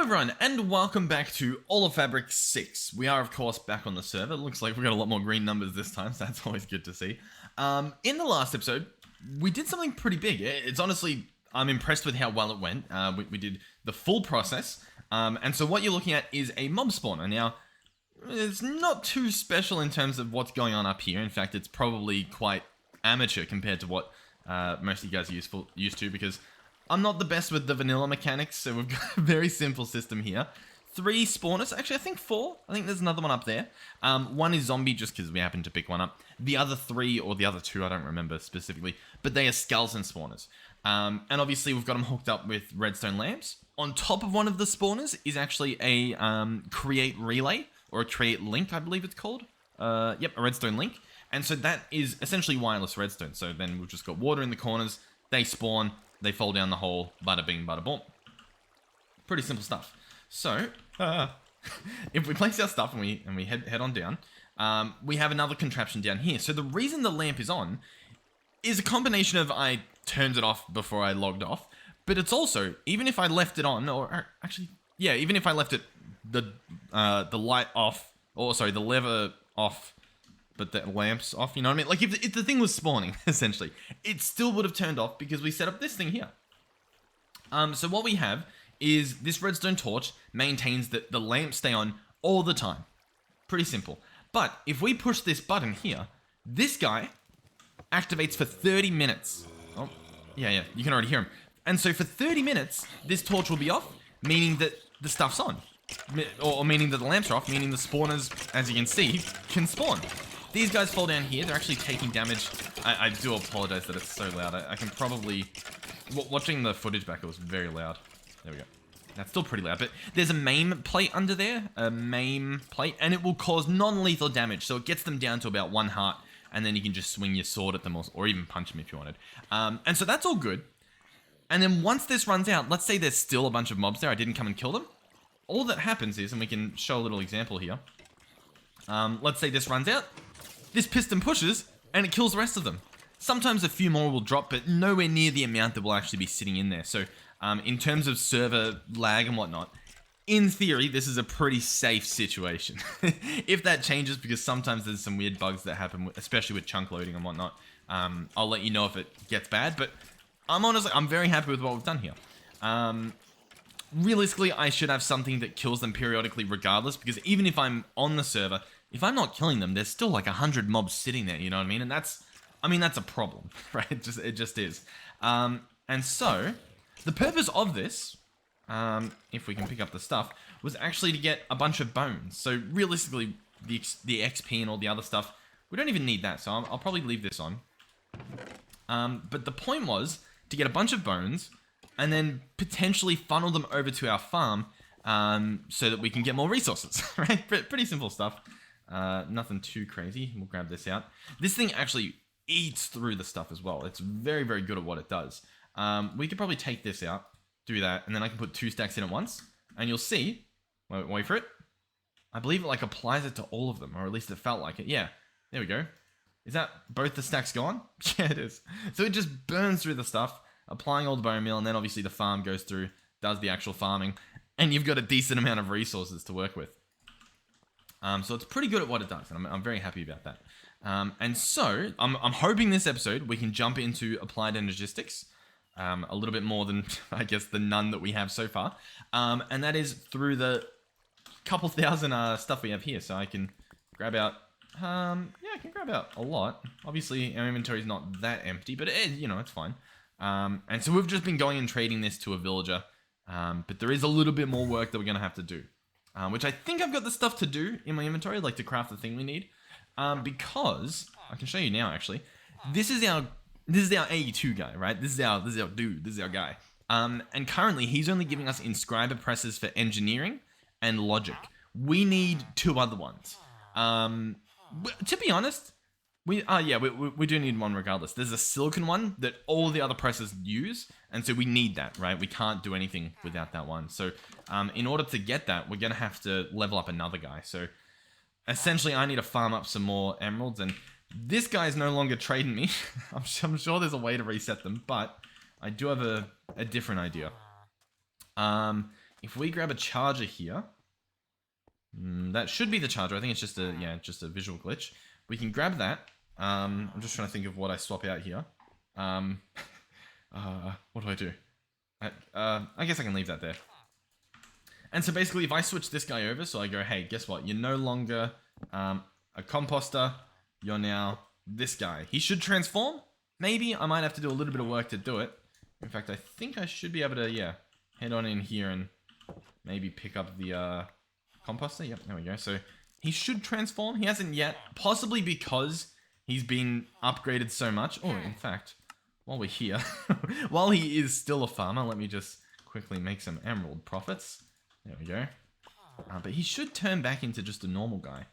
everyone, and welcome back to All of Fabric 6. We are, of course, back on the server. It looks like we've got a lot more green numbers this time, so that's always good to see. In the last episode, we did something pretty big. It's honestly, I'm impressed with how well it went. We did the full process, and so what you're looking at is a mob spawner. Now, it's not too special in terms of what's going on up here. In fact, it's probably quite amateur compared to what most of you guys are used to, because I'm not the best with the vanilla mechanics, so we've got a very simple system here. 3 spawners, actually I think 4, I think there's another one up there. One is zombie just because we happened to pick one up. The other 3, or the other 2, I don't remember specifically, but they are skeleton spawners. And obviously we've got them hooked up with redstone lamps. On top of one of the spawners is actually a create relay, or a create link, I believe it's called. Yep, a redstone link. And so that is essentially wireless redstone. So then we've just got water in the corners, they spawn, they fall down the hole, bada bing, bada boom. Pretty simple stuff. So, if we place our stuff and we head on down, we have another contraption down here. So the reason the lamp is on is a combination of I turned it off before I logged off, but it's also, even if I left it on, or actually, yeah, even if I left it, the light off, or sorry, the lever off, but the lamp's off, you know what I mean? Like, if the thing was spawning, essentially, it still would have turned off because we set up this thing here. So what we have is this redstone torch maintains that the lamps stay on all the time. Pretty simple. But if we push this button here, this guy activates for 30 minutes. Oh, yeah, you can already hear him. And so for 30 minutes, this torch will be off, meaning that the stuff's on. Or meaning that the lamps are off, meaning the spawners, as you can see, can spawn. These guys fall down here. They're actually taking damage. I do apologize that it's so loud. I can probably... Watching the footage back, it was very loud. There we go. That's still pretty loud, but there's a maim plate under there. A maim plate, and it will cause non-lethal damage. So it gets them down to about 1 heart, and then you can just swing your sword at them, or even punch them if you wanted. And so that's all good. And then once this runs out, let's say there's still a bunch of mobs there. I didn't come and kill them. All that happens is, and we can show a little example here. Let's say this runs out. This piston pushes, and it kills the rest of them. Sometimes a few more will drop, but nowhere near the amount that will actually be sitting in there. So, in terms of server lag and whatnot, in theory, this is a pretty safe situation. If that changes, because sometimes there's some weird bugs that happen, especially with chunk loading and whatnot, I'll let you know if it gets bad, but I'm very happy with what we've done here. Realistically, I should have something that kills them periodically regardless, because even if I'm on the server, if I'm not killing them, there's still like 100 mobs sitting there, you know what I mean? And that's a problem, right? It just is. And so, the purpose of this, if we can pick up the stuff, was actually to get a bunch of bones. So realistically, the XP and all the other stuff, we don't even need that, so I'll probably leave this on. But the point was to get a bunch of bones, and then potentially funnel them over to our farm, so that we can get more resources, right? Pretty simple stuff. Nothing too crazy. We'll grab this out. This thing actually eats through the stuff as well. It's very, very good at what it does. We could probably take this out, do that, and then I can put 2 stacks in at once, and you'll see, wait for it. I believe it like applies it to all of them, or at least it felt like it. Yeah, there we go. Is that both the stacks gone? Yeah, it is. So it just burns through the stuff, applying all the bone meal, and then obviously the farm goes through, does the actual farming, and you've got a decent amount of resources to work with. So it's pretty good at what it does, and I'm very happy about that. And so, I'm hoping this episode we can jump into applied energistics, a little bit more than, I guess, the none that we have so far. And that is through the couple thousand stuff we have here. So I can grab out, I can grab out a lot. Obviously, our inventory is not that empty, but it's fine. And so we've just been going and trading this to a villager. But there is a little bit more work that we're going to have to do. Which I think I've got the stuff to do in my inventory, like to craft the thing we need. Because I can show you now. Actually, this is our AE2 guy, right? This is our dude. This is our guy. And currently he's only giving us inscriber presses for engineering and logic. We need 2 other ones. To be honest, we do need one regardless. There's a silicon one that all the other presses use, and so we need that, right? We can't do anything without that one. So, in order to get that, we're gonna have to level up another guy. So, essentially, I need to farm up some more emeralds, and this guy's no longer trading me. I'm sure there's a way to reset them, but I do have a different idea. if we grab a charger here, that should be the charger. I think it's just just a visual glitch. We can grab that. I'm just trying to think of what I swap out here. What do I do? I guess I can leave that there. And so basically, if I switch this guy over, so I go, hey, guess what? You're no longer a composter. You're now this guy. He should transform. Maybe I might have to do a little bit of work to do it. In fact, I think I should be able to, head on in here and maybe pick up the composter. Yep, there we go. So he should transform. He hasn't yet, possibly because he's been upgraded so much. Oh, in fact, while we're here, while he is still a farmer, let me just quickly make some emerald profits. There we go. But he should turn back into just a normal guy.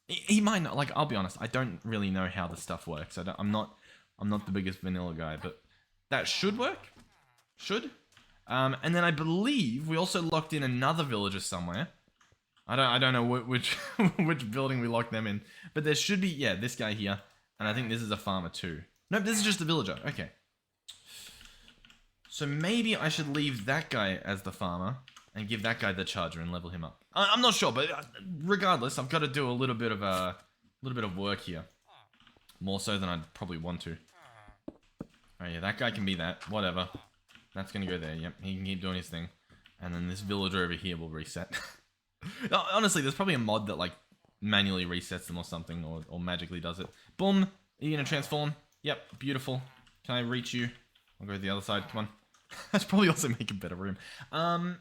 He might not. Like, I'll be honest, I don't really know how this stuff works. I'm not the biggest vanilla guy, but that should work. Should. And then I believe we also locked in another villager somewhere. I don't know which which building we locked them in, but there should be this guy here, and I think this is a farmer too. Nope, this is just a villager. Okay. So maybe I should leave that guy as the farmer and give that guy the charger and level him up. I'm not sure, but regardless, I've got to do a little bit of work here, more so than I'd probably want to. Oh yeah, that guy can be that. Whatever. That's gonna go there. Yep, he can keep doing his thing, and then this villager over here will reset. Honestly, there's probably a mod that like manually resets them or something, or magically does it. Boom. Are you gonna transform? Yep. Beautiful. Can I reach you? I'll go to the other side. Come on. That's probably also make a better room.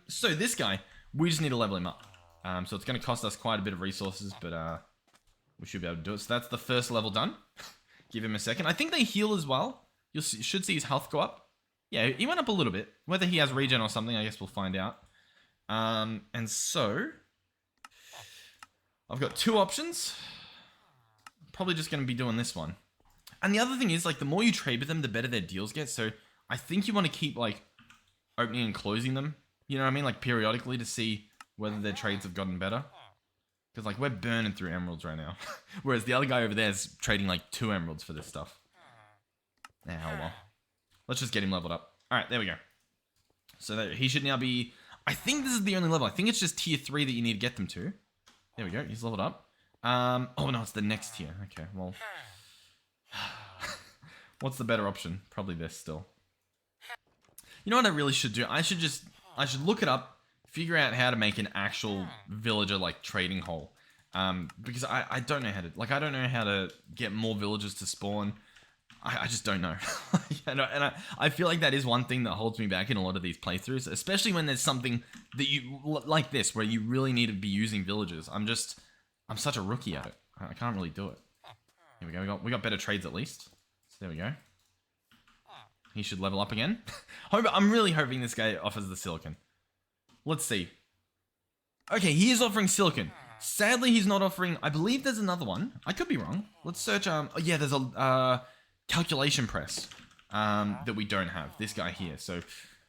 So this guy, we just need to level him up. So it's going to cost us quite a bit of resources, but we should be able to do it. So that's the first level done. Give him a second. I think they heal as well. You should see his health go up. Yeah, he went up a little bit. Whether he has regen or something, I guess we'll find out. And so I've got two options. Probably just going to be doing this one. And the other thing is, like, the more you trade with them, the better their deals get. So I think you want to keep, like, opening and closing them. You know what I mean? Like, periodically to see whether their trades have gotten better. Because, like, we're burning through emeralds right now. Whereas the other guy over there is trading, like, 2 emeralds for this stuff. Oh, well. Let's just get him leveled up. Alright, there we go. So he should now be... I think this is the only level. I think it's just tier 3 that you need to get them to. There we go. He's leveled up. Oh, no, it's the next tier. Okay, well... What's the better option? Probably this still. You know what I really should do? I should look it up, figure out how to make an actual villager like trading hole. Because I don't know how to, like, I don't know how to get more villagers to spawn. I just don't know. And I feel like that is one thing that holds me back in a lot of these playthroughs, especially when there's something that you, like this, where you really need to be using villagers. I'm such a rookie at it. I can't really do it. Here we go. We got better trades at least. So there we go. He should level up again. I'm really hoping this guy offers the silicon. Let's see. Okay, he is offering silicon. Sadly, he's not offering... I believe there's another one. I could be wrong. Let's search... oh, yeah, there's a calculation press that we don't have. This guy here. So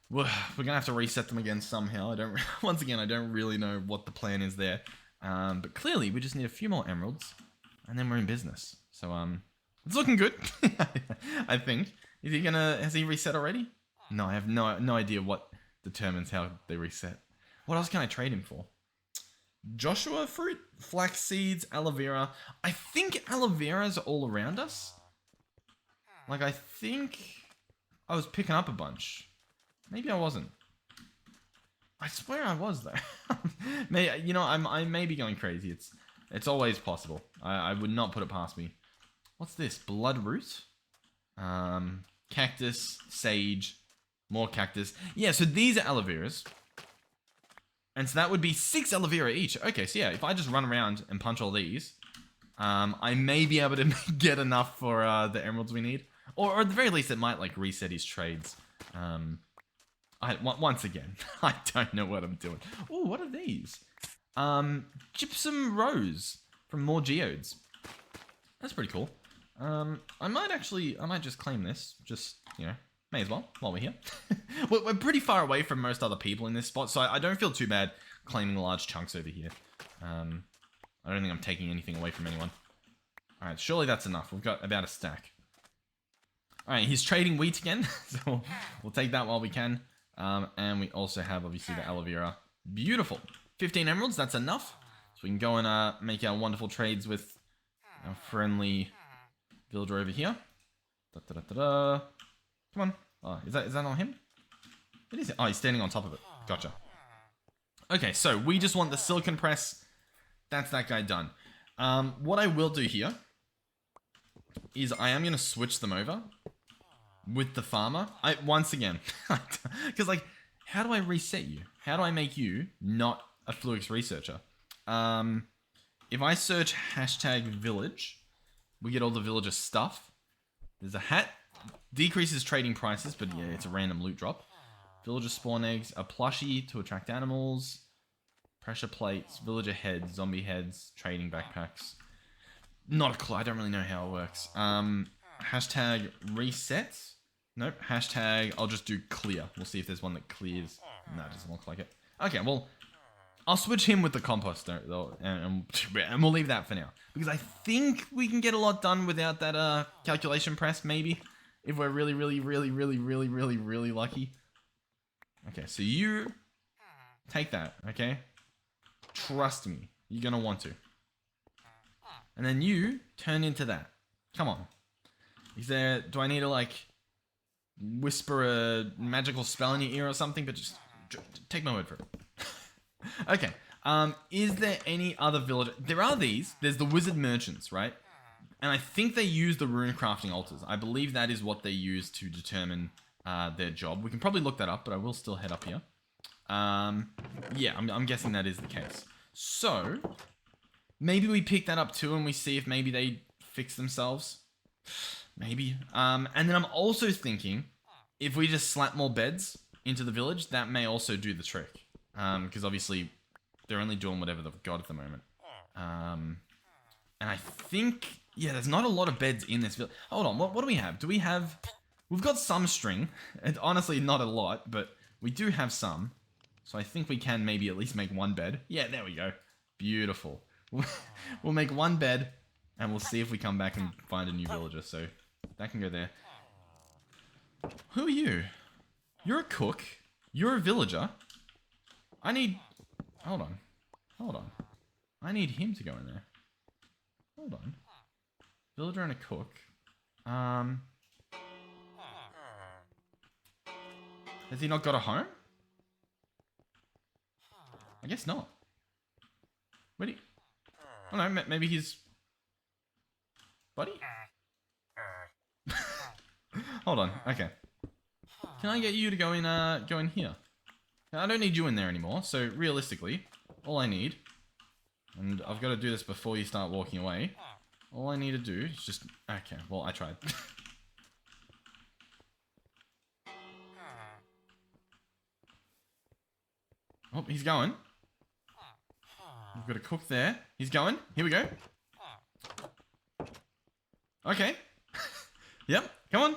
we're going to have to reset them again somehow. Once again, I don't really know what the plan is there. But clearly, we just need a few more emeralds. And then we're in business. So, it's looking good. I think. Has he reset already? No, I have no idea what determines how they reset. What else can I trade him for? Joshua fruit, flax seeds, aloe vera. I think aloe vera's all around us. Like, I think I was picking up a bunch. Maybe I wasn't. I swear I was though. I may be going crazy. It's always possible. I would not put it past me. What's this? Bloodroot? Cactus, sage, more cactus. Yeah, so these are aloe veras. And so that would be 6 aloe vera each. Okay, so yeah, if I just run around and punch all these, I may be able to get enough for the emeralds we need. Or at the very least, it might like reset his trades. Once again, I don't know what I'm doing. Oh, what are these? Gypsum rose from more geodes. That's pretty cool. I might just claim this. Just, may as well while we're here. We're pretty far away from most other people in this spot, so I don't feel too bad claiming large chunks over here. I don't think I'm taking anything away from anyone. Alright, surely that's enough. We've got about a stack. Alright, he's trading wheat again, so we'll take that while we can. And we also have, obviously, the aloe vera. Beautiful. 15 emeralds, that's enough. So we can go and make our wonderful trades with our friendly villager over here. Da-da-da-da-da. Come on. Oh, is that not him? It is. Oh, he's standing on top of it. Gotcha. Okay, so we just want the silicon press. That's that guy done. What I will do here is I am going to switch them over with the farmer. Once again, because like, how do I reset you? How do I make you not a Fluix researcher? If I search #village, we get all the villager stuff. There's a hat. Decreases trading prices, but yeah, it's a random loot drop. Villager spawn eggs, a plushie to attract animals, pressure plates, villager heads, zombie heads, trading backpacks. Not a clue. I don't really know how it works. #reset. Nope. I'll just do clear. We'll see if there's one that clears. No, it doesn't look like it. Okay, well, I'll switch him with the composter though, and we'll leave that for now. Because I think we can get a lot done without that calculation press, maybe. If we're really lucky. Okay, so you take that, okay? Trust me, you're gonna want to. And then you turn into that. Come on. Do I need to like whisper a magical spell in your ear or something? But just take my word for it. Okay. Is there any other villager? There are these. There's the wizard merchants, right? And I think they use the rune crafting altars. I believe that is what they use to determine their job. We can probably look that up, but I will still head up here. Yeah, I'm guessing that is the case. So, maybe we pick that up too and we see if maybe they fix themselves. Maybe. And then I'm also thinking, if we just slap more beds into the village, that may also do the trick. Because obviously, they're only doing whatever they've got at the moment. And I think, yeah, there's not a lot of beds in this village. Hold on, what do we have? We've got some string. It's honestly not a lot, but we do have some. So I think we can maybe at least make one bed. Yeah, there we go. Beautiful. We'll make one bed, and we'll see if we come back and find a new villager. So that can go there. Who are you? You're a cook. You're a villager. Hold on. I need him to go in there. Hold on. Villager and a cook. Has he not got a home? I guess not. Where do you... Oh no, maybe he's... Buddy? Hold on, okay. Can I get you to go in here? I don't need you in there anymore, so realistically, all I need... And I've got to do this before you start walking away. All I need to do is just... Okay, well, I tried. Oh, he's going. We've got a cook there. He's going. Here we go. Okay. Yep, come on.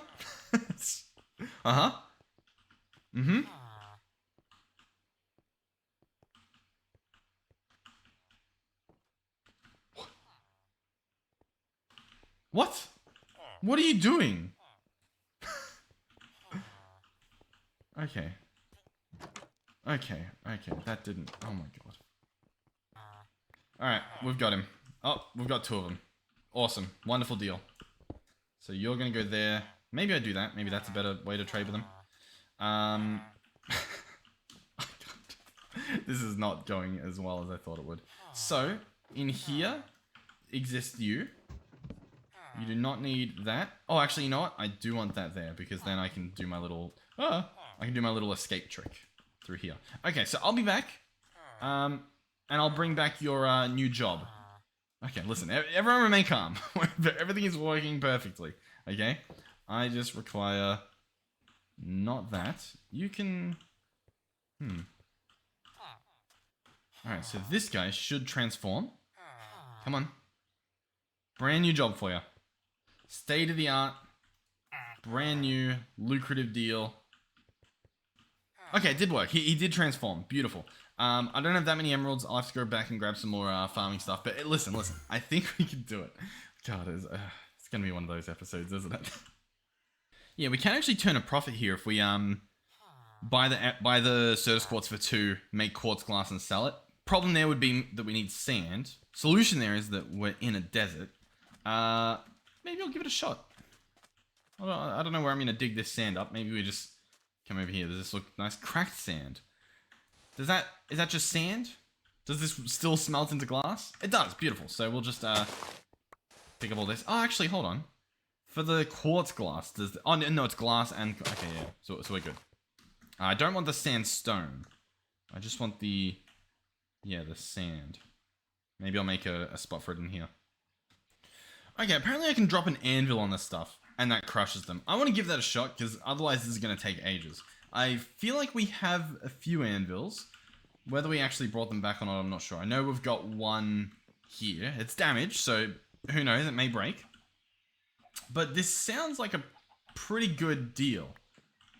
Uh-huh. Mm-hmm. What? What are you doing? Okay. Okay, that didn't... Oh my god. Alright, we've got him. Oh, we've got two of them. Awesome. Wonderful deal. So you're gonna go there. Maybe I do that. Maybe that's a better way to trade with them. This is not going as well as I thought it would. So, in here exists you. You do not need that. Oh, actually, you know what? I do want that there because then I can do my little... I can do my little escape trick through here. Okay, so I'll be back. And I'll bring back your new job. Okay, listen. Everyone remain calm. Everything is working perfectly. Okay? I just require... Not that. You can... Alright, so this guy should transform. Come on. Brand new job for you. State of the art. Brand new. Lucrative deal. Okay, it did work. He did transform. Beautiful. I don't have that many emeralds. I'll have to go back and grab some more farming stuff. But listen. I think we can do it. God, it's going to be one of those episodes, isn't it? Yeah, we can actually turn a profit here if we buy the Certus quartz for 2, make quartz glass and sell it. Problem there would be that we need sand. Solution there is that we're in a desert. Maybe I'll give it a shot. I don't know where I'm going to dig this sand up. Maybe we just come over here. Does this look nice? Cracked sand. Is that just sand? Does this still smelt into glass? It does. Beautiful. So we'll just pick up all this. Oh, actually, hold on. For the quartz glass, oh no, it's glass and okay, yeah. So we're good. I don't want the sandstone. I just want the sand. Maybe I'll make a spot for it in here. Okay, apparently I can drop an anvil on this stuff, and that crushes them. I want to give that a shot, because otherwise this is going to take ages. I feel like we have a few anvils. Whether we actually brought them back or not, I'm not sure. I know we've got one here. It's damaged, so who knows, it may break. But this sounds like a pretty good deal.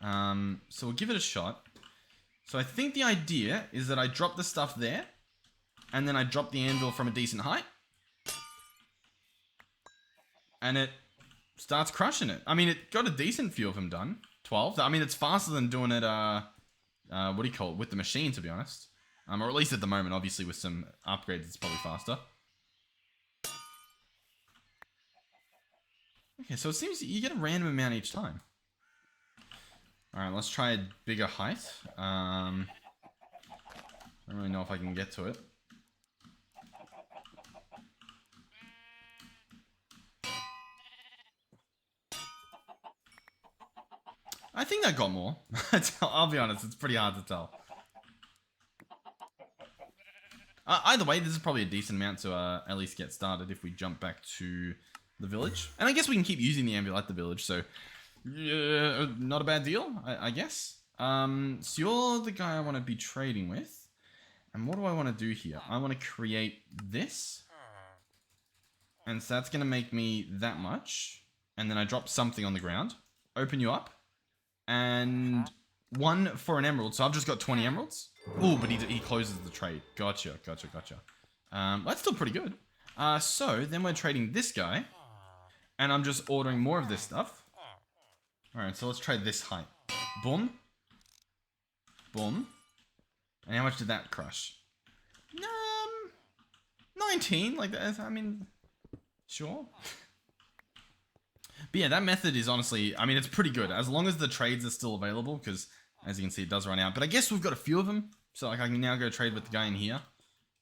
So we'll give it a shot. So I think the idea is that I drop the stuff there, and then I drop the anvil from a decent height. And it starts crushing it. I mean, it got a decent few of them done. 12. I mean, it's faster than doing it, what do you call it, with the machine, to be honest. Or at least at the moment, obviously with some upgrades, it's probably faster. Okay, so it seems you get a random amount each time. Alright, let's try a bigger height. I don't really know if I can get to it. I think I got more. I'll be honest, it's pretty hard to tell. Either way, this is probably a decent amount to at least get started if we jump back to the village. And I guess we can keep using the anvil at the village, so not a bad deal, I guess. So you're the guy I want to be trading with. And what do I want to do here? I want to create this. And so that's going to make me that much. And then I drop something on the ground. Open you up. And 1 for an emerald. So I've just got 20 emeralds. Oh, but he closes the trade. Gotcha. That's still pretty good. So then we're trading this guy. And I'm just ordering more of this stuff. Alright, so let's try this height. Boom. Boom. And how much did that crush? 19. Like that. I mean, sure. But yeah, that method is honestly, I mean, it's pretty good. As long as the trades are still available, because as you can see, it does run out. But I guess we've got a few of them. So like I can now go trade with the guy in here.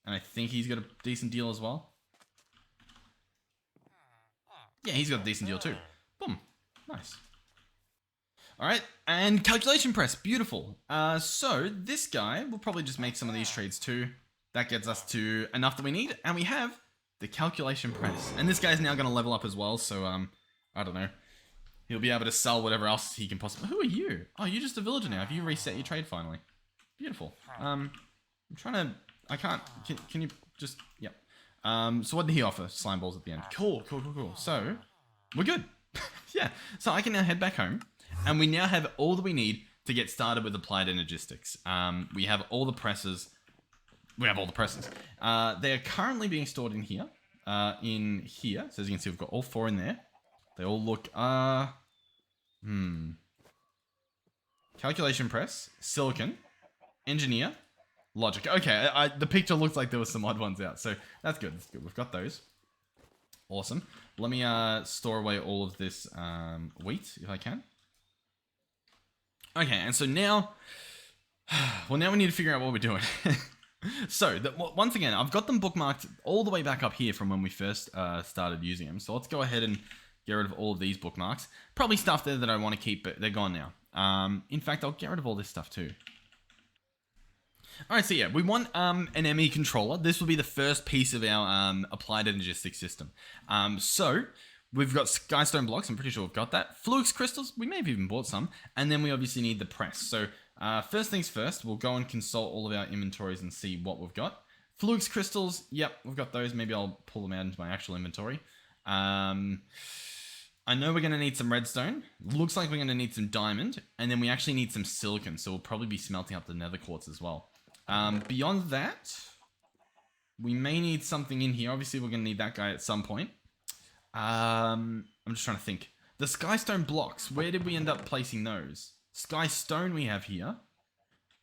And I think he's got a decent deal as well. Yeah, he's got a decent deal too. Boom. Nice. Alright, and calculation press. Beautiful. So this guy will probably just make some of these trades too. That gets us to enough that we need. And we have the calculation press. And this guy's now going to level up as well. So, I don't know. He'll be able to sell whatever else he can possibly... Who are you? Oh, you're just a villager now. Have you reset your trade finally? Beautiful. I'm trying to... I can't... Can you just... Yep. So what did he offer? Slime balls at the end. Cool. So, we're good. Yeah. So I can now head back home. And we now have all that we need to get started with applied energistics. We have all the presses. We have all the presses. They are currently being stored in here. So as you can see, we've got all 4 in there. They all look, calculation press, silicon, engineer, logic. Okay, the picture looks like there was some odd ones out, so that's good. We've got those. Awesome. Let me store away all of this wheat if I can. Okay, and so now, well, now we need to figure out what we're doing. So, once again, I've got them bookmarked all the way back up here from when we first started using them. So let's go ahead and get rid of all of these bookmarks. Probably stuff there that I want to keep, but they're gone now. In fact, I'll get rid of all this stuff too. Alright, so yeah, we want an ME controller. This will be the first piece of our applied energistics system. So, we've got skystone blocks, I'm pretty sure we've got that. Fluix crystals, we may have even bought some. And then we obviously need the press. So, first things first, we'll go and consult all of our inventories and see what we've got. Fluix crystals, yep, we've got those. Maybe I'll pull them out into my actual inventory. I know we're going to need some redstone. Looks like we're going to need some diamond. And then we actually need some silicon. So we'll probably be smelting up the nether quartz as well. Beyond that, we may need something in here. Obviously, we're going to need that guy at some point. I'm just trying to think. The skystone blocks, where did we end up placing those? Skystone we have here.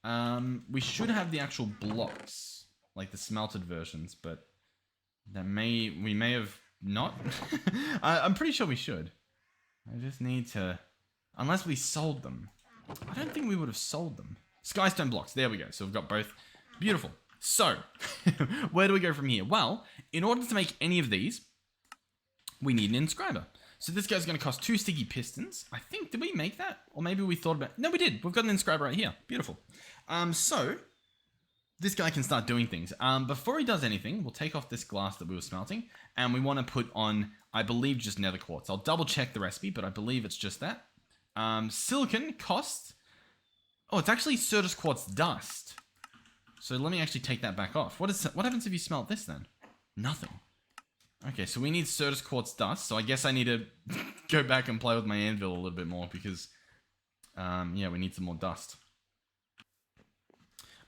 We should have the actual blocks, like the smelted versions, but we may have not. I'm pretty sure we should. I just need to, unless we sold them. I don't think we would have sold them. Skystone blocks, there we go. So we've got both. Beautiful. So, where do we go from here? Well, in order to make any of these, we need an inscriber. So this guy's going to cost 2 sticky pistons. I think, did we make that? Or maybe we thought about, no, we did. We've got an inscriber right here. Beautiful. So, this guy can start doing things. Before he does anything, we'll take off this glass that we were smelting, and we want to put on, I believe, just nether quartz. I'll double check the recipe, but I believe it's just that. Silicon costs, oh, it's actually Certus quartz dust. So let me actually take that back off. What happens if you smelt this then? Nothing. Okay, so we need Certus quartz dust, so I guess I need to go back and play with my anvil a little bit more because, yeah, we need some more dust.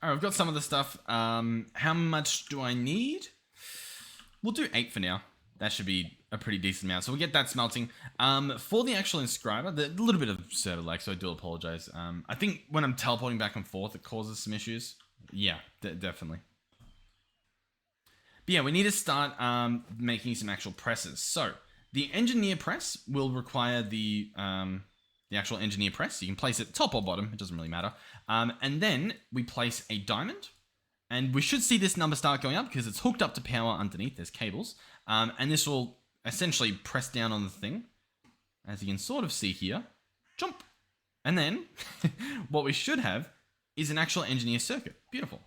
Alright, we've got some of the stuff. How much do I need? We'll do 8 for now. That should be a pretty decent amount. So we'll get that smelting. For the actual inscriber, a little bit of server lag, so I do apologize. I think when I'm teleporting back and forth, it causes some issues. Yeah, definitely. But yeah, we need to start making some actual presses. So the engineer press will require the actual engineer press. You can place it top or bottom, it doesn't really matter. And then we place a diamond, and we should see this number start going up because it's hooked up to power underneath. There's cables, and this will essentially press down on the thing, as you can sort of see here. Jump, and then what we should have is an actual engineer circuit. Beautiful.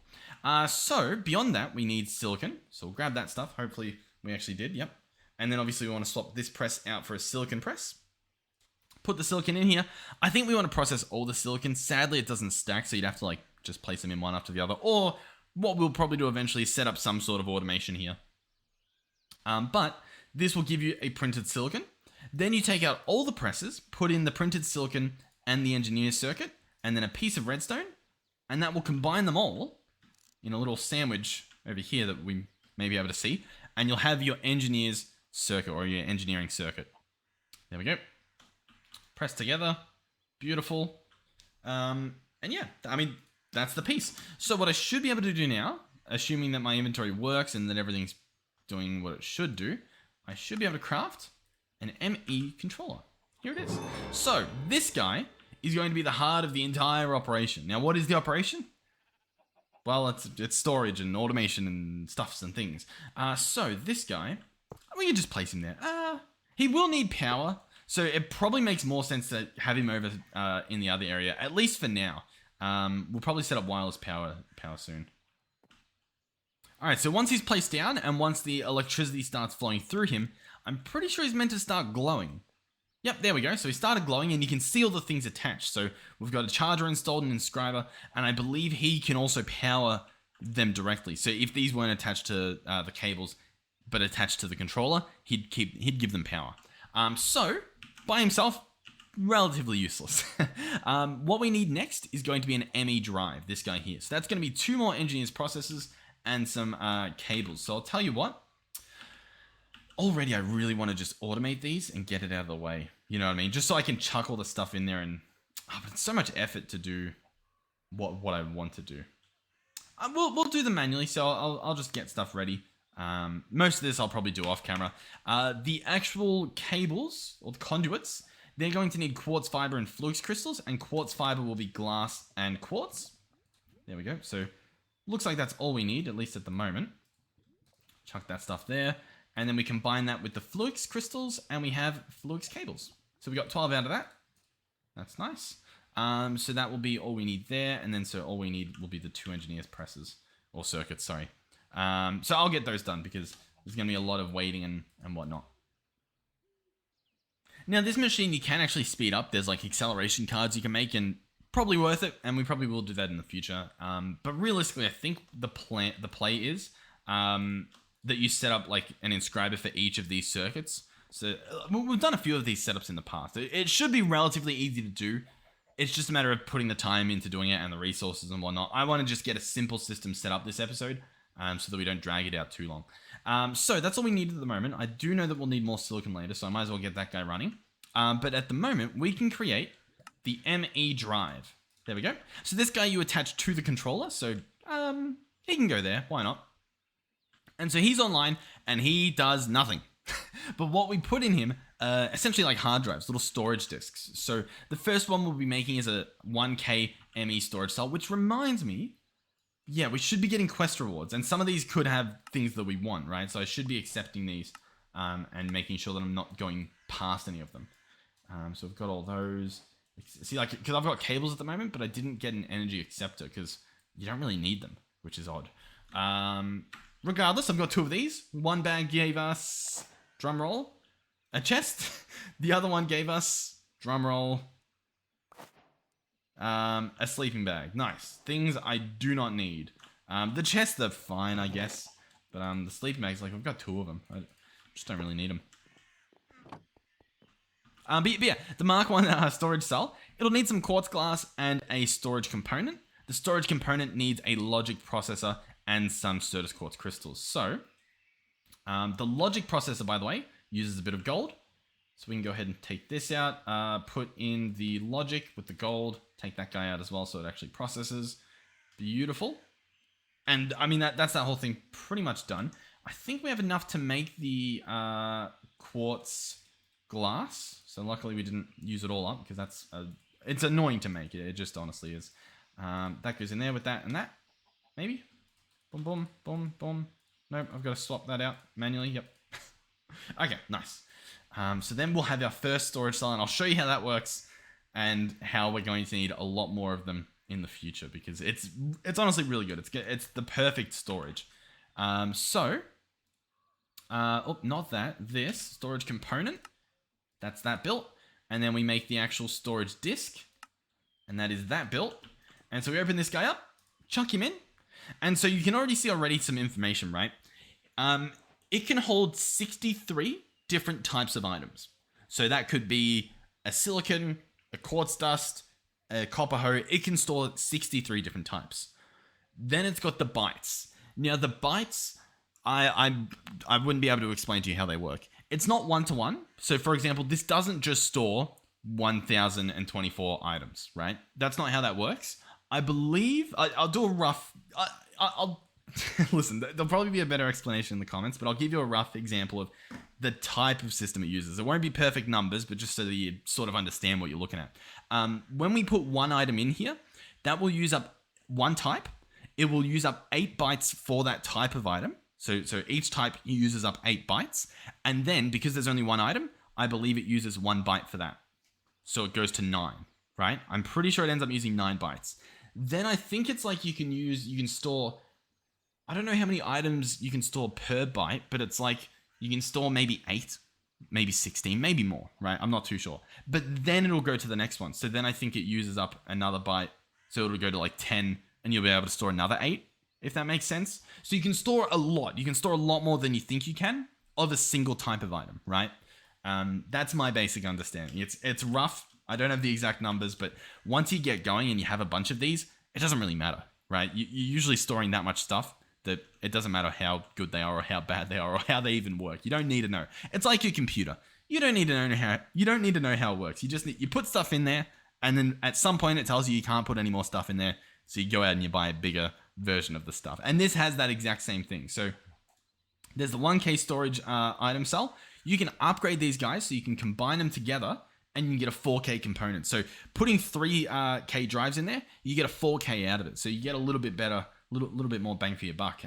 So beyond that, we need silicon. So we'll grab that stuff. Hopefully we actually did. Yep. And then obviously we want to swap this press out for a silicon press. Put the silicon in here. I think we want to process all the silicon. Sadly, it doesn't stack, so you'd have to like just place them in one after the other. Or what we'll probably do eventually is set up some sort of automation here. But this will give you a printed silicon. Then you take out all the presses, put in the printed silicon and the engineer circuit, and then a piece of redstone. And that will combine them all in a little sandwich over here that we may be able to see. And you'll have your engineer's circuit, or your engineering circuit. There we go. Press together. Beautiful. And yeah, I mean, that's the piece. So what I should be able to do now, assuming that my inventory works and that everything's doing what it should do, I should be able to craft an ME controller. Here it is. So this guy is going to be the heart of the entire operation. Now, what is the operation? Well, it's storage and automation and stuffs and things. So this guy, we can just place him there. He will need power, so it probably makes more sense to have him over in the other area, at least for now. We'll probably set up wireless power soon. All right, so once he's placed down and once the electricity starts flowing through him, I'm pretty sure he's meant to start glowing. Yep, there we go. So he started glowing and you can see all the things attached. So we've got a charger installed, an inscriber, and I believe he can also power them directly. So if these weren't attached to the cables, but attached to the controller, he'd give them power. So by himself, relatively useless. What we need next is going to be an ME drive, this guy here. So that's going to be 2 more engineers processors and some cables. So I'll tell you what, already I really want to just automate these and get it out of the way. You know what I mean? Just so I can chuck all the stuff in there, and but it's so much effort to do what I want to do. We'll do them manually, so I'll just get stuff ready. Most of this I'll probably do off camera. The actual cables, or the conduits, they're going to need quartz fiber and flux crystals, and quartz fiber will be glass and quartz. There we go. So looks like that's all we need, at least at the moment. Chuck that stuff there. And then we combine that with the flux crystals, and we have flux cables. So we got 12 out of that. That's nice. So that will be all we need there. And then so all we need will be the 2 engineers presses, or circuits, sorry. So I'll get those done because there's going to be a lot of waiting and whatnot. Now this machine you can actually speed up. There's like acceleration cards you can make, and probably worth it. And we probably will do that in the future. But realistically, I think the play is that you set up like an inscriber for each of these circuits. So we've done a few of these setups in the past. It should be relatively easy to do. It's just a matter of putting the time into doing it and the resources and whatnot. I want to just get a simple system set up this episode so that we don't drag it out too long. So that's all we need at the moment. I do know that we'll need more silicon later, so I might as well get that guy running. But at the moment, we can create the ME drive. There we go. So this guy you attach to the controller. So he can go there. Why not? And so he's online and he does nothing. But what we put in him, essentially like hard drives, little storage disks. So the first one we'll be making is a 1K ME storage cell, which reminds me, yeah, we should be getting quest rewards. And some of these could have things that we want, right? So I should be accepting these and making sure that I'm not going past any of them. So we've got all those. See, like, because I've got cables at the moment, but I didn't get an energy acceptor because you don't really need them, which is odd. Regardless, I've got 2 of these. One bag gave us, drumroll, a chest. The other one gave us, drumroll, a sleeping bag. Nice. Things I do not need. The chests are fine, I guess. But the sleeping bags, like, I've got 2 of them. I just don't really need them. But yeah, the Mark 1 storage cell, it'll need some quartz glass and a storage component. The storage component needs a logic processor and some Certus quartz crystals. So, the logic processor, by the way, uses a bit of gold. So we can go ahead and take this out, put in the logic with the gold, take that guy out as well so it actually processes. Beautiful. And I mean, that's that whole thing pretty much done. I think we have enough to make the quartz glass. So luckily we didn't use it all up because that's it's annoying to make it. It just honestly is. That goes in there with that and that. Maybe. Boom, boom, boom, boom. Nope, I've got to swap that out manually. Yep. Okay, nice. So then we'll have our first storage cell and I'll show you how that works and how we're going to need a lot more of them in the future because it's honestly really good. It's the perfect storage. Oh, not that. This storage component. That's that built. And then we make the actual storage disk. And that is that built. And so we open this guy up, chuck him in. And so you can already see some information, right? It can hold 63 different types of items. So that could be a silicon, a quartz dust, a copper hoe. It can store 63 different types. Then it's got the bytes. Now the bytes, I wouldn't be able to explain to you how they work. It's not one-to-one. So for example, this doesn't just store 1,024 items, right? That's not how that works. I believe, I'll do a rough, I'll listen, there'll probably be a better explanation in the comments, but I'll give you a rough example of the type of system it uses. It won't be perfect numbers, but just so that you sort of understand what you're looking at. When we put one item in here, that will use up one type. It will use up 8 bytes for that type of item. So each type uses up 8 bytes. And then, because there's only one item, I believe it uses 1 byte for that. So it goes to 9, right? I'm pretty sure it ends up using 9 bytes. Then I think it's like you can store, I don't know how many items you can store per byte, but it's like you can store maybe 8, maybe 16, maybe more, right? I'm not too sure. But then it'll go to the next one. So then I think it uses up another byte. So it'll go to like 10 and you'll be able to store another 8, if that makes sense. So you can store a lot. You can store a lot more than you think you can of a single type of item, right? That's my basic understanding. It's rough. I don't have the exact numbers, but once you get going and you have a bunch of these, it doesn't really matter, right? You're usually storing that much stuff that it doesn't matter how good they are or how bad they are or how they even work. You don't need to know. It's like your computer. You don't need to know how it works. You put stuff in there, and then at some point it tells you can't put any more stuff in there. So you go out and you buy a bigger version of the stuff. And this has that exact same thing. So there's the 1K storage item cell. You can upgrade these guys so you can combine them together and you can get a 4K component. So putting 3K drives in there, you get a 4K out of it. So you get a little bit better, little bit more bang for your buck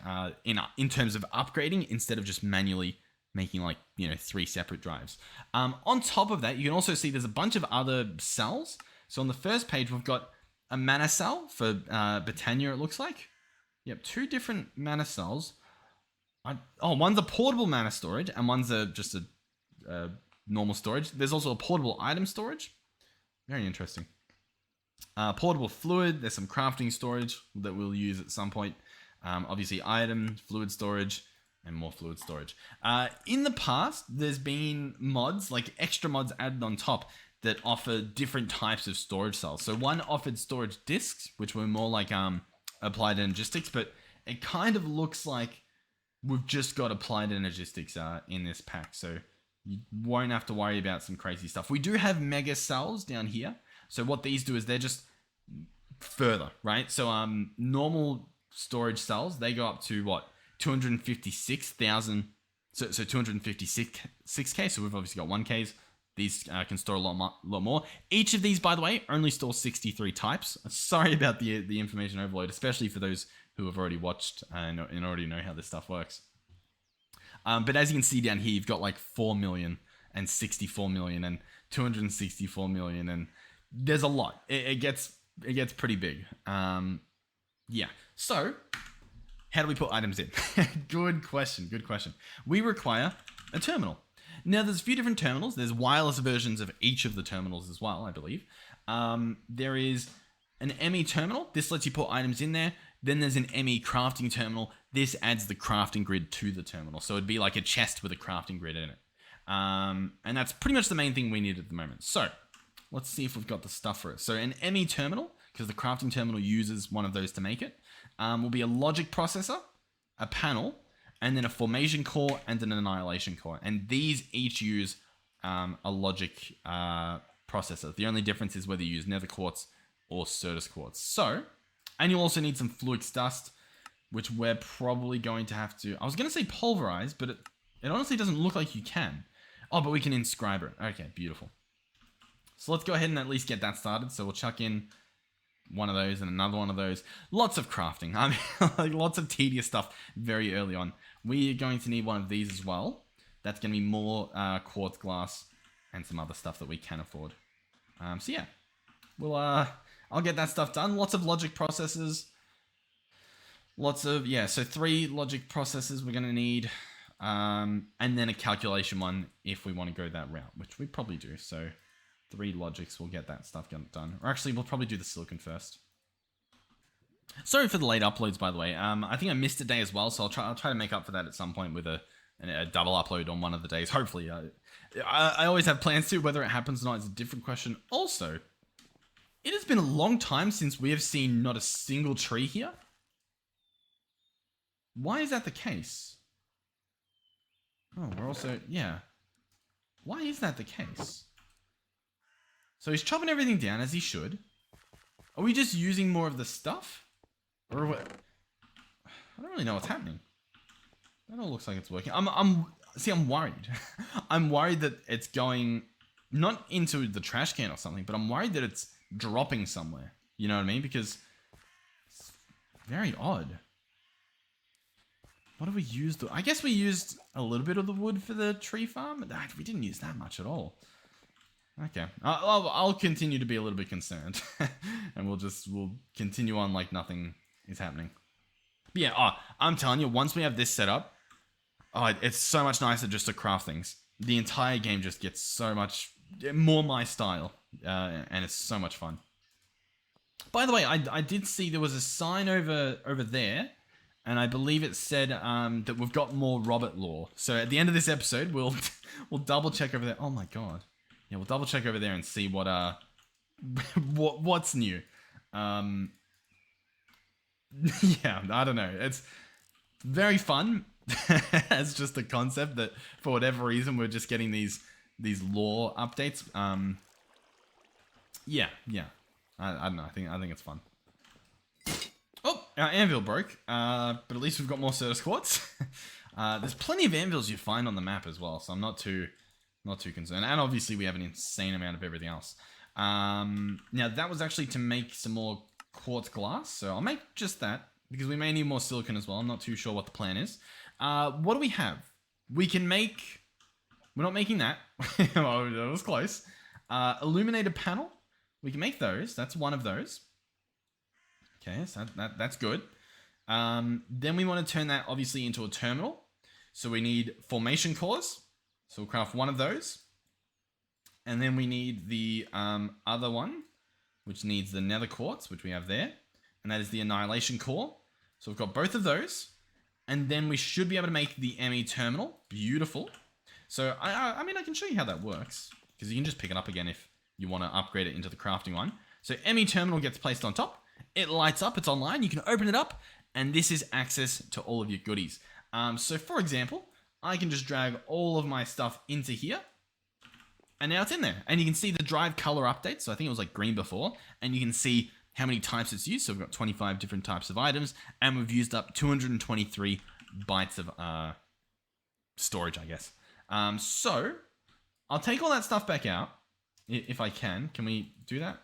in terms of upgrading instead of just manually making 3 separate drives. On top of that, you can also see there's a bunch of other cells. So on the first page, we've got a mana cell for Britannia, it looks like. Yep, 2 different mana cells. One's a portable mana storage and one's just a normal storage. There's also a portable item storage. Very interesting. Portable fluid. There's some crafting storage that we'll use at some point. Obviously item, fluid storage, and more fluid storage. In the past, there's been mods, like extra mods added on top that offer different types of storage cells. So one offered storage disks, which were more like applied energistics, but it kind of looks like we've just got applied energistics in this pack. So you won't have to worry about some crazy stuff. We do have mega cells down here. So what these do is they're just further, right? So normal storage cells, they go up to what, 256,000. So 256k. So we've obviously got 1Ks. These can store a lot more. Each of these, by the way, only stores 63 types. Sorry about the information overload, especially for those who have already watched and already know how this stuff works. But as you can see down here, you've got like 4 million and 64 million and 264 million, and there's a lot. It gets pretty big. Yeah. So how do we put items in? Good question. We require a terminal. Now, there's a few different terminals. There's wireless versions of each of the terminals as well, I believe. There is an ME terminal. This lets you put items in there. Then there's an ME crafting terminal. This adds the crafting grid to the terminal. So it'd be like a chest with a crafting grid in it. And that's pretty much the main thing we need at the moment. So let's see if we've got the stuff for it. So an ME terminal, because the crafting terminal uses one of those to make it, will be a logic processor, a panel, and then a formation core and an annihilation core. And these each use a logic processor. The only difference is whether you use nether quartz or Certus quartz. So, and you'll also need some fluix dust, which we're probably going to have to... I was going to say pulverize, but it honestly doesn't look like you can. Oh, but we can inscribe it. Okay, beautiful. So let's go ahead and at least get that started. So we'll chuck in one of those and another one of those. Lots of crafting. I mean, like lots of tedious stuff very early on. We are going to need one of these as well. That's going to be more quartz glass and some other stuff that we can afford. So yeah, we'll I'll get that stuff done. Lots of logic processors. Lots of, yeah, so 3 logic processors we're going to need. And then a calculation one if we want to go that route, which we probably do. So 3 logics, we'll get that stuff done. Or actually, we'll probably do the silicon first. Sorry for the late uploads, by the way. I think I missed a day as well, so I'll try to make up for that at some point with a double upload on one of the days. Hopefully, I always have plans to. Whether it happens or not is a different question. Also, it has been a long time since we have seen not a single tree here. Why is that the case? Oh, we're also, yeah. Why is that the case? So he's chopping everything down as he should. Are we just using more of the stuff? Or what? I don't really know what's happening. That all looks like it's working. I'm worried. I'm worried that it's going not into the trash can or something, but I'm worried that it's dropping somewhere. You know what I mean? Because it's very odd. What do we use? I guess we used a little bit of the wood for the tree farm. We didn't use that much at all. Okay, I'll continue to be a little bit concerned, and we'll continue on like nothing is happening. But yeah, I'm telling you, once we have this set up, it's so much nicer just to craft things. The entire game just gets so much more my style, and it's so much fun. By the way, I did see there was a sign over there. And I believe it said that we've got more Robert lore. So at the end of this episode, we'll double check over there. Oh my god, yeah, we'll double check over there and see what's new. Yeah, I don't know. It's very fun. It's just a concept that for whatever reason we're just getting these lore updates. Yeah. I don't know. I think it's fun. Oh, our anvil broke, but at least we've got more Certus quartz. There's plenty of anvils you find on the map as well, so I'm not too concerned. And obviously we have an insane amount of everything else. Now that was actually to make some more quartz glass, so I'll make just that, because we may need more silicon as well. I'm not too sure what the plan is. What do we have? We can make... We're not making that. Oh, that was close. Illuminated panel. We can make those. That's one of those. Okay, so that's good. Then we want to turn that obviously into a terminal. So we need formation cores. So we'll craft one of those. And then we need the other one, which needs the nether quartz, which we have there. And that is the annihilation core. So we've got both of those. And then we should be able to make the ME terminal. Beautiful. So I mean, I can show you how that works, because you can just pick it up again if you want to upgrade it into the crafting one. So ME terminal gets placed on top. It lights up, it's online, you can open it up, and this is access to all of your goodies. So for example, I can just drag all of my stuff into here, and now it's in there. And you can see the drive color update, so I think it was like green before, and you can see how many types it's used. So we've got 25 different types of items, and we've used up 223 bytes of storage, I guess. So I'll take all that stuff back out if I can. Can we do that?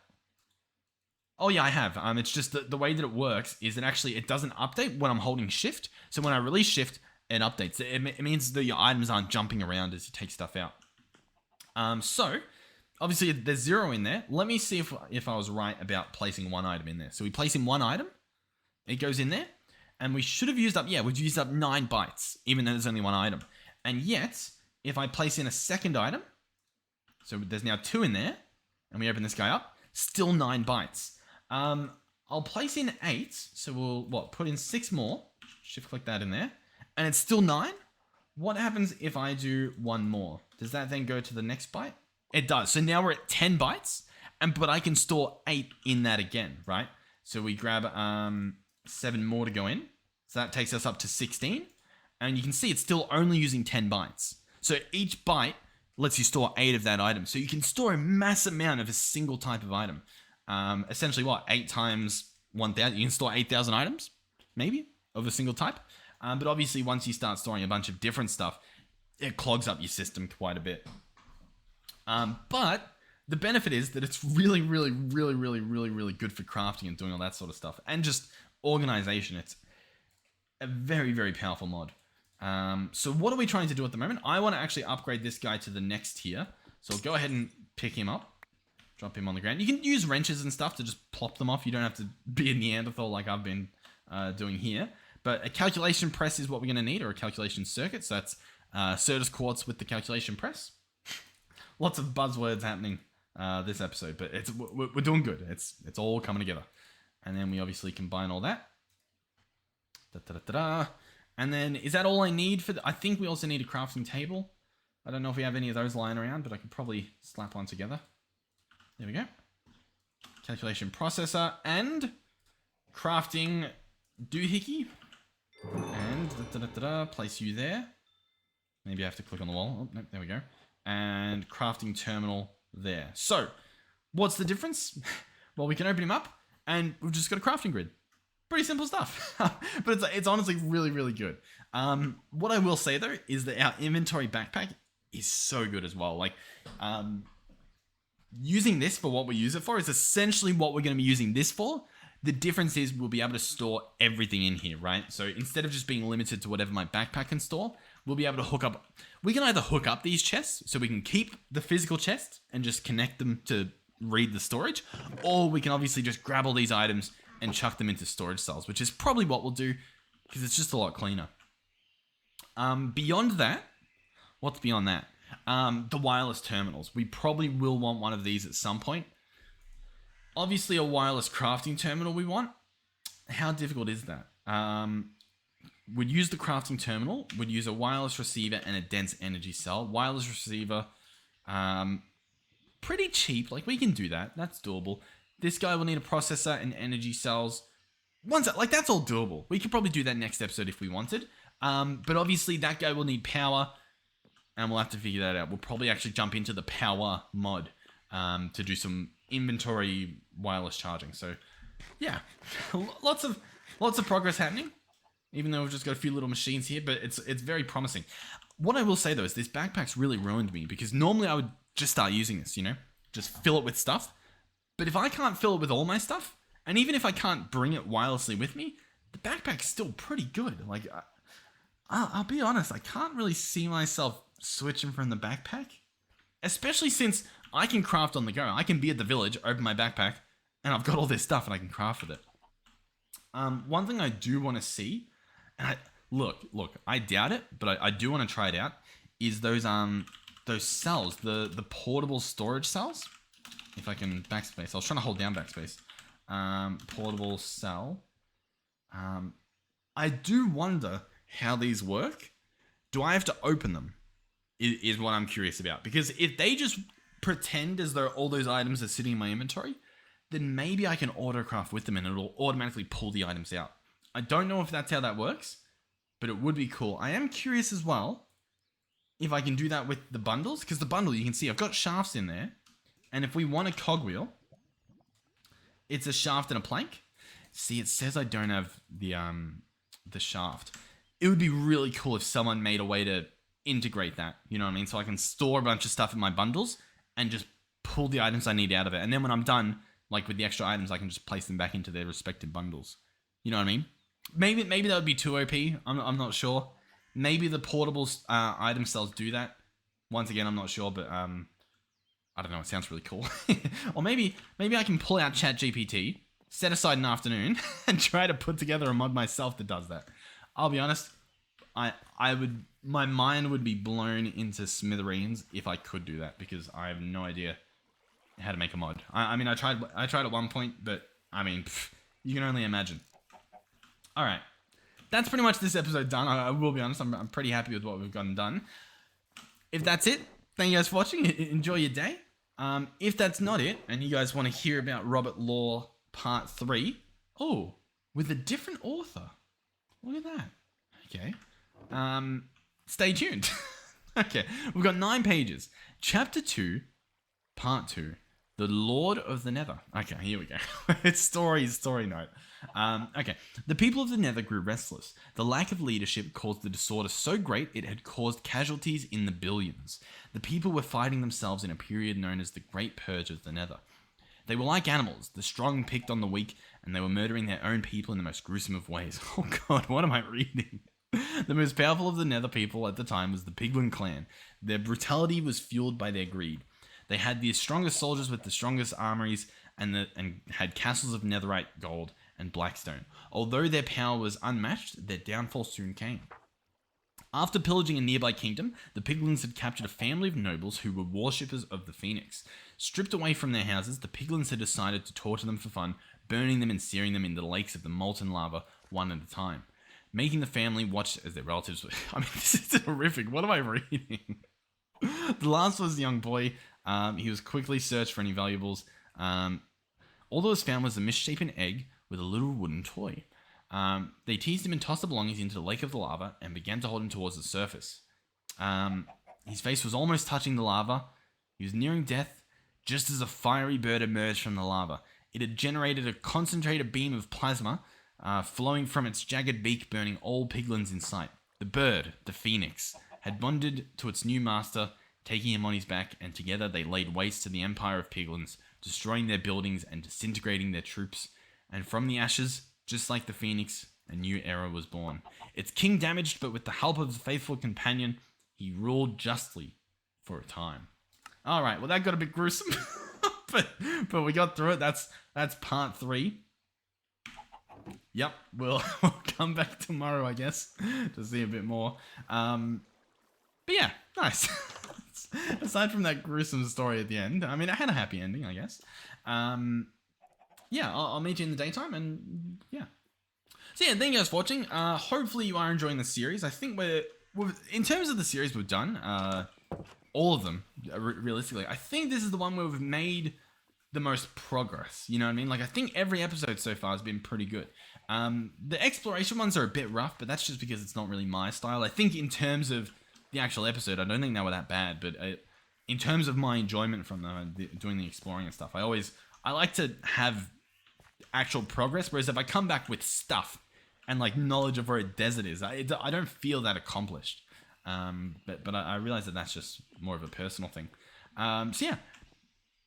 Oh yeah, I have. It's just the way that it works is that actually it doesn't update when I'm holding shift. So when I release shift, it updates. It means that your items aren't jumping around as you take stuff out. So obviously there's 0 in there. Let me see if I was right about placing one item in there. So we place in one item, it goes in there, and we should have used up, we've used up 9 bytes, even though there's only one item. And yet, if I place in a second item, so there's now 2 in there, and we open this guy up, still 9 bytes. I'll place in 8, so we'll, put in 6 more, shift click that in there, and it's still 9. What happens if I do 1 more? Does that then go to the next byte? It does. So now we're at 10 bytes, but I can store 8 in that again, right? So we grab 7 more to go in. So that takes us up to 16. And you can see it's still only using 10 bytes. So each byte lets you store 8 of that item. So you can store a massive amount of a single type of item. Essentially 8 times 1,000? You can store 8,000 items, maybe, of a single type. But obviously once you start storing a bunch of different stuff, it clogs up your system quite a bit. But the benefit is that it's really, really, really, really, really, really good for crafting and doing all that sort of stuff. And just organization. It's a very, very powerful mod. So what are we trying to do at the moment? I want to actually upgrade this guy to the next tier. So I'll go ahead and pick him up. Drop him on the ground. You can use wrenches and stuff to just plop them off. You don't have to be a Neanderthal like I've been doing here. But a calculation press is what we're going to need, or a calculation circuit. So that's Certus quartz with the calculation press. Lots of buzzwords happening this episode, but we're doing good. It's all coming together. And then we obviously combine all that. And then, is that all I need for I think we also need a crafting table. I don't know if we have any of those lying around, but I could probably slap one together. There we go. Calculation processor and crafting doohickey. And place you there. Maybe I have to click on the wall. Oh, no, there we go. And crafting terminal there. So, what's the difference? Well, we can open him up, and we've just got a crafting grid. Pretty simple stuff. But it's honestly really, really good. What I will say, though, is that our inventory backpack is so good as well. Like, using this for what we use it for is essentially what we're going to be using this for. The difference is we'll be able to store everything in here, right? So instead of just being limited to whatever my backpack can store, we'll be able to hook up. We can either hook up these chests so we can keep the physical chest and just connect them to read the storage, or we can obviously just grab all these items and chuck them into storage cells, which is probably what we'll do because it's just a lot cleaner. Beyond that, what's beyond that? The wireless terminals. We probably will want one of these at some point. Obviously, a wireless crafting terminal we want. How difficult is that? We'd use the crafting terminal. We'd use a wireless receiver and a dense energy cell. Wireless receiver, pretty cheap. Like, we can do that. That's doable. This guy will need a processor and energy cells. That's all doable. We could probably do that next episode if we wanted. But obviously, that guy will need power, and we'll have to figure that out. We'll probably actually jump into the power mod to do some inventory wireless charging. So yeah, lots of progress happening, even though we've just got a few little machines here, but it's very promising. What I will say though is this backpack's really ruined me, because normally I would just start using this, just fill it with stuff. But if I can't fill it with all my stuff, and even if I can't bring it wirelessly with me, the backpack's still pretty good. Like, I'll be honest, I can't really see myself switching from the backpack, especially since I can craft on the go. I can be at the village, open my backpack, and I've got all this stuff and I can craft with it. One thing I do want to see, and look, I doubt it, but I do want to try it out, is those cells, the portable storage cells. If I can backspace. I was trying to hold down backspace. Portable cell. I do wonder how these work. Do I have to open them? Is what I'm curious about. Because if they just pretend as though all those items are sitting in my inventory, then maybe I can autocraft with them and it'll automatically pull the items out. I don't know if that's how that works, but it would be cool. I am curious as well if I can do that with the bundles, because the bundle, you can see I've got shafts in there, and if we want a cogwheel, It's a shaft and a plank. See, it says I don't have the shaft. It would be really cool if someone made a way to integrate that. You know what I mean? So I can store a bunch of stuff in my bundles and just pull the items I need out of it. And then when I'm done, like with the extra items, I can just place them back into their respective bundles. You know what I mean? Maybe that would be too OP. I'm not sure. Maybe the portable item cells do that. Once again, I'm not sure, but I don't know. It sounds really cool. Or maybe I can pull out ChatGPT, set aside an afternoon, and try to put together a mod myself that does that. I'll be honest. My mind would be blown into smithereens if I could do that, because I have no idea how to make a mod. I mean, I tried at one point, but I mean, you can only imagine. All right, that's pretty much this episode done. I will be honest, I'm pretty happy with what we've gotten done. If that's it, thank you guys for watching. Enjoy your day. If that's not it, and you guys want to hear about Robert Law Part 3, with a different author. Look at that. Okay. Stay tuned. Okay, we've got 9 pages. Chapter 2, Part 2. The Lord of the Nether. Okay, here we go. It's story note. Okay. The people of the Nether grew restless. The lack of leadership caused the disorder so great it had caused casualties in the billions. The people were fighting themselves in a period known as the Great Purge of the Nether. They were like animals. The strong picked on the weak, and they were murdering their own people in the most gruesome of ways. Oh god, what am I reading? The most powerful of the Nether people at the time was the Piglin clan. Their brutality was fueled by their greed. They had the strongest soldiers with the strongest armories and had castles of netherite, gold, and blackstone. Although their power was unmatched, their downfall soon came. After pillaging a nearby kingdom, the Piglins had captured a family of nobles who were worshippers of the Phoenix. Stripped away from their houses, the Piglins had decided to torture them for fun, burning them and searing them in the lakes of the molten lava one at a time. Making the family watch as their relatives were... I mean, this is horrific. What am I reading? The last was a young boy. He was quickly searched for any valuables. All that was found was a misshapen egg with a little wooden toy. They teased him and tossed the belongings into the lake of the lava and began to hold him towards the surface. His face was almost touching the lava. He was nearing death just as a fiery bird emerged from the lava. It had generated a concentrated beam of plasma flowing from its jagged beak, burning all piglins in sight. The bird, the Phoenix, had bonded to its new master, taking him on his back, and together they laid waste to the empire of piglins, destroying their buildings and disintegrating their troops. And from the ashes, just like the Phoenix, a new era was born. Its king damaged, but with the help of the faithful companion, he ruled justly for a time. Alright, well that got a bit gruesome, but we got through it. That's part 3. Yep, we'll come back tomorrow, I guess, to see a bit more. But yeah, nice. Aside from that gruesome story at the end, I mean, it had a happy ending, I guess. Yeah, I'll meet you in the daytime, and yeah. So yeah, thank you guys for watching. Hopefully you are enjoying the series. I think in terms of the series we've done, all of them, realistically, I think this is the one where we've made the most progress. You know what I mean? Like, I think every episode so far has been pretty good. The exploration ones are a bit rough, but that's just because it's not really my style. I think in terms of the actual episode, I don't think they were that bad, but in terms of my enjoyment from them, doing the exploring and stuff, I like to have actual progress, whereas if I come back with stuff and like knowledge of where a desert is, I don't feel that accomplished. But I realize that that's just more of a personal thing. So yeah,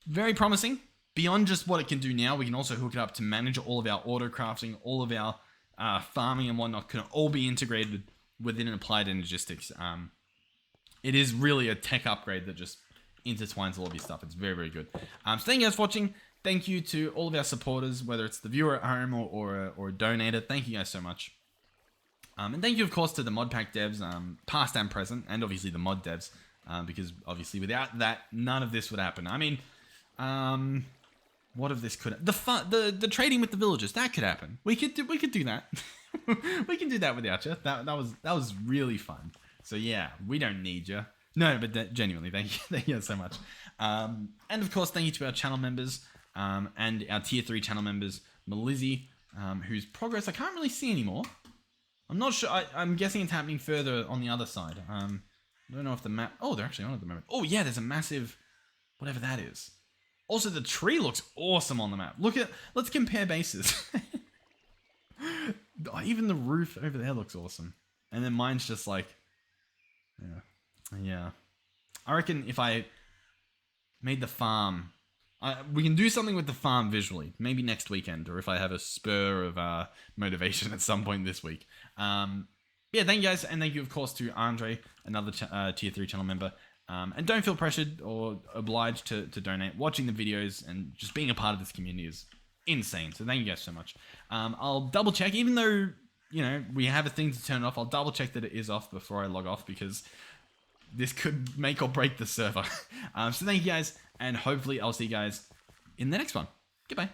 very promising. Beyond just what it can do now, we can also hook it up to manage all of our auto crafting, all of our farming and whatnot can all be integrated within an applied Energistics. It is really a tech upgrade that just intertwines all of your stuff. It's very, very good. So thank you guys for watching. Thank you to all of our supporters, whether it's the viewer at home or a donator. Thank you guys so much. And thank you, of course, to the Modpack devs, past and present, and obviously the mod devs, because obviously without that, none of this would happen. I mean, what if this could the trading with the villagers, that could happen. We could do that. We can do that without you. That was really fun. So yeah, we don't need you. No, but genuinely, thank you so much. And of course, thank you to our channel members, and our tier 3 channel members, Melizzy, whose progress I can't really see anymore. I'm not sure. I'm guessing it's happening further on the other side. I don't know if the map... Oh, they're actually on at the moment. Oh, yeah, there's a massive... Whatever that is. Also, the tree looks awesome on the map. Let's compare bases. Even the roof over there looks awesome. And then mine's just like, yeah. I reckon if I made the farm, we can do something with the farm visually. Maybe next weekend, or if I have a spur of motivation at some point this week. Yeah, thank you guys, and thank you, of course, to Andre, another Tier 3 channel member. And don't feel pressured or obliged to donate. Watching the videos and just being a part of this community is insane. So thank you guys so much. I'll double check, even though, you know, we have a thing to turn it off, I'll double check that it is off before I log off, because this could make or break the server. So thank you guys, and hopefully I'll see you guys in the next one. Goodbye.